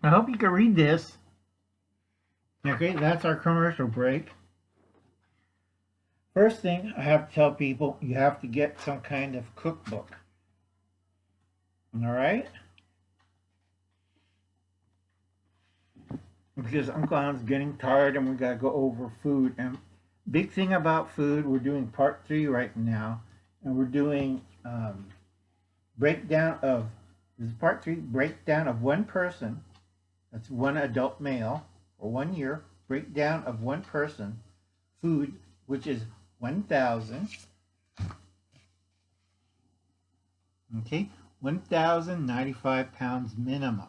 I hope you can read this. Okay, that's our commercial break. First thing I have to tell people, you have to get some kind of cookbook. All right? Because Uncle Al's getting tired and we got to go over food. And big thing about food, we're doing part 3 right now. And we're doing breakdown of, this is part 3, breakdown of one person. That's one adult male for 1 year. Breakdown of one person. Food, which is 1,000. Okay, 1,095 pounds minimum.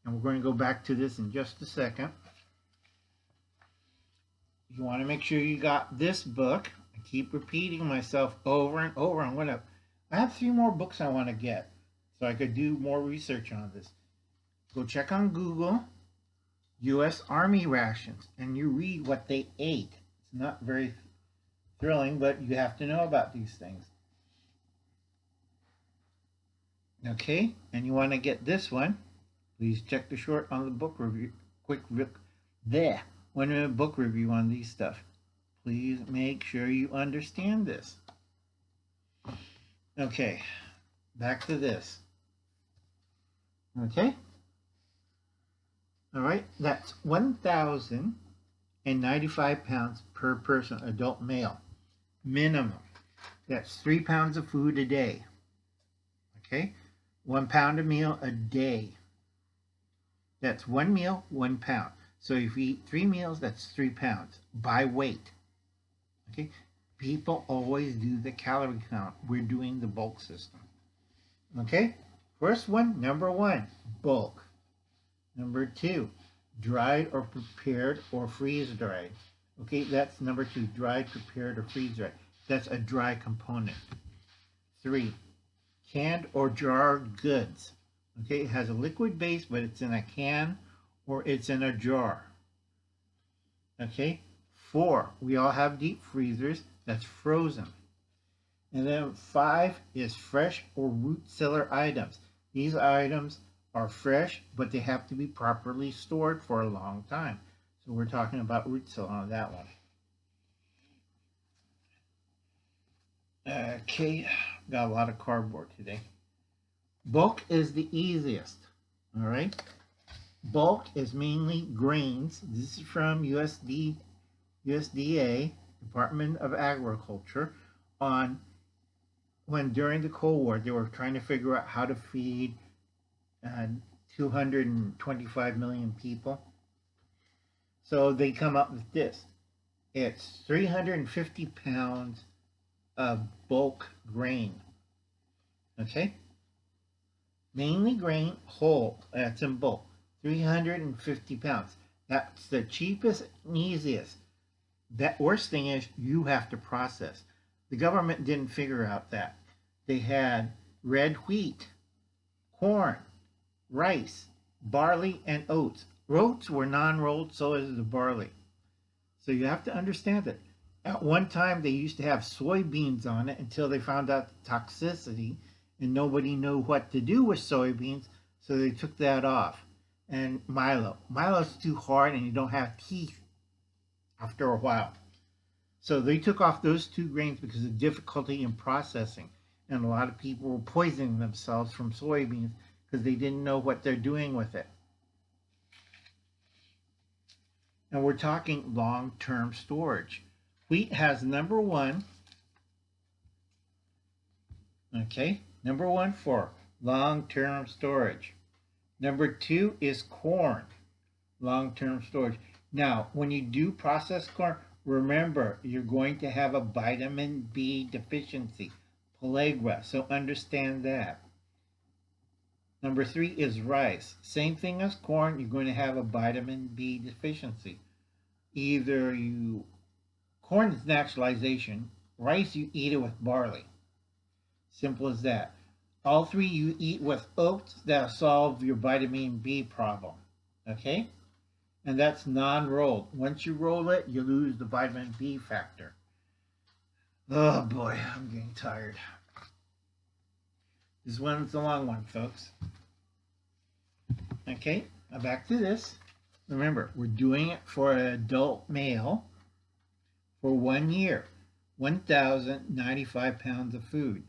And we're going to go back to this in just a second. You want to make sure you got this book. I keep repeating myself over and over. I have 3 more books I want to get so I could do more research on this. Go check on Google, U.S. Army rations, and you read what they ate. It's not very thrilling, but you have to know about these things. Okay, and you want to get this one. Please check the short on the book review. Quick look there. 1 minute book review on these stuff. Please make sure you understand this. Okay, back to this. Okay. All right, that's 1,095 pounds per person, adult male, minimum. That's 3 pounds of food a day. Okay, 1 pound a meal a day. That's 1 meal, 1 pound. So if you eat 3 meals, that's 3 pounds by weight. Okay, people always do the calorie count. We're doing the bulk system. Okay, first one, number 1, bulk. Number 2, dried or prepared or freeze-dried. Okay, that's number 2, dried, prepared, or freeze-dried. That's a dry component. 3, canned or jarred goods. Okay, it has a liquid base, but it's in a can or it's in a jar. Okay, 4, we all have deep freezers. That's frozen. And then 5 is fresh or root cellar items. These items are fresh, but they have to be properly stored for a long time. So we're talking about root cellar on that one. Okay, got a lot of cardboard today. Bulk is the easiest, all right? Bulk is mainly grains. This is from USDA, Department of Agriculture, on when during the Cold War they were trying to figure out how to feed 225 million people. So they come up with this. It's 350 pounds of bulk grain. Okay? Mainly grain, whole, that's in bulk. 350 pounds. That's the cheapest and easiest. That worst thing is you have to process. The government didn't figure out that. They had red wheat, corn, rice, barley, and oats. Oats were non-rolled, so is the barley. So you have to understand that. At one time, they used to have soybeans on it until they found out the toxicity, and nobody knew what to do with soybeans, so they took that off. And Milo. Milo's too hard, and you don't have teeth after a while. So they took off those 2 grains because of difficulty in processing. And a lot of people were poisoning themselves from soybeans because they didn't know what they're doing with it. And we're talking long-term storage. Wheat has number 1. Okay, number 1 for long-term storage. Number 2 is corn, long-term storage. Now, when you do process corn, remember you're going to have a vitamin B deficiency, pellagra, so understand that. Number 3 is rice. Same thing as corn, you're going to have a vitamin B deficiency. Corn is naturalization, rice you eat it with barley. Simple as that. All 3 you eat with oats, that'll solve your vitamin B problem. Okay? And that's non-rolled. Once you roll it, you lose the vitamin B factor. Oh boy, I'm getting tired. This one's a long one, folks. Okay, now back to this. Remember, we're doing it for an adult male for 1 year. 1,095 pounds of food.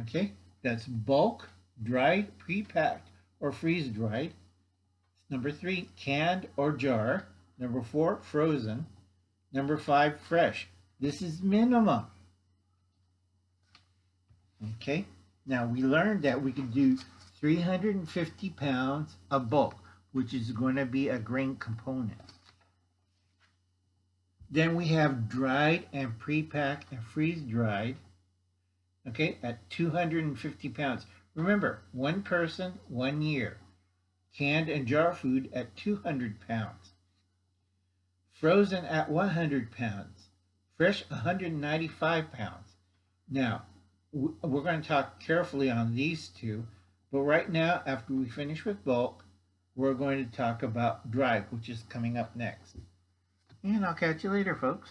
Okay, that's bulk, dried, pre-packed, or freeze-dried. Number 3, canned or jar. Number 4, frozen. Number 5, fresh. This is minimum. Okay, now we learned that we could do 350 pounds of bulk, which is going to be a grain component. Then we have dried and pre-packed and freeze-dried, okay, at 250 pounds. Remember, 1 person, 1 year. Canned and jar food at 200 pounds. Frozen at 100 pounds. Fresh, 195 pounds. Now, we're going to talk carefully on these two, but right now, after we finish with bulk, we're going to talk about dried, which is coming up next. And I'll catch you later, folks.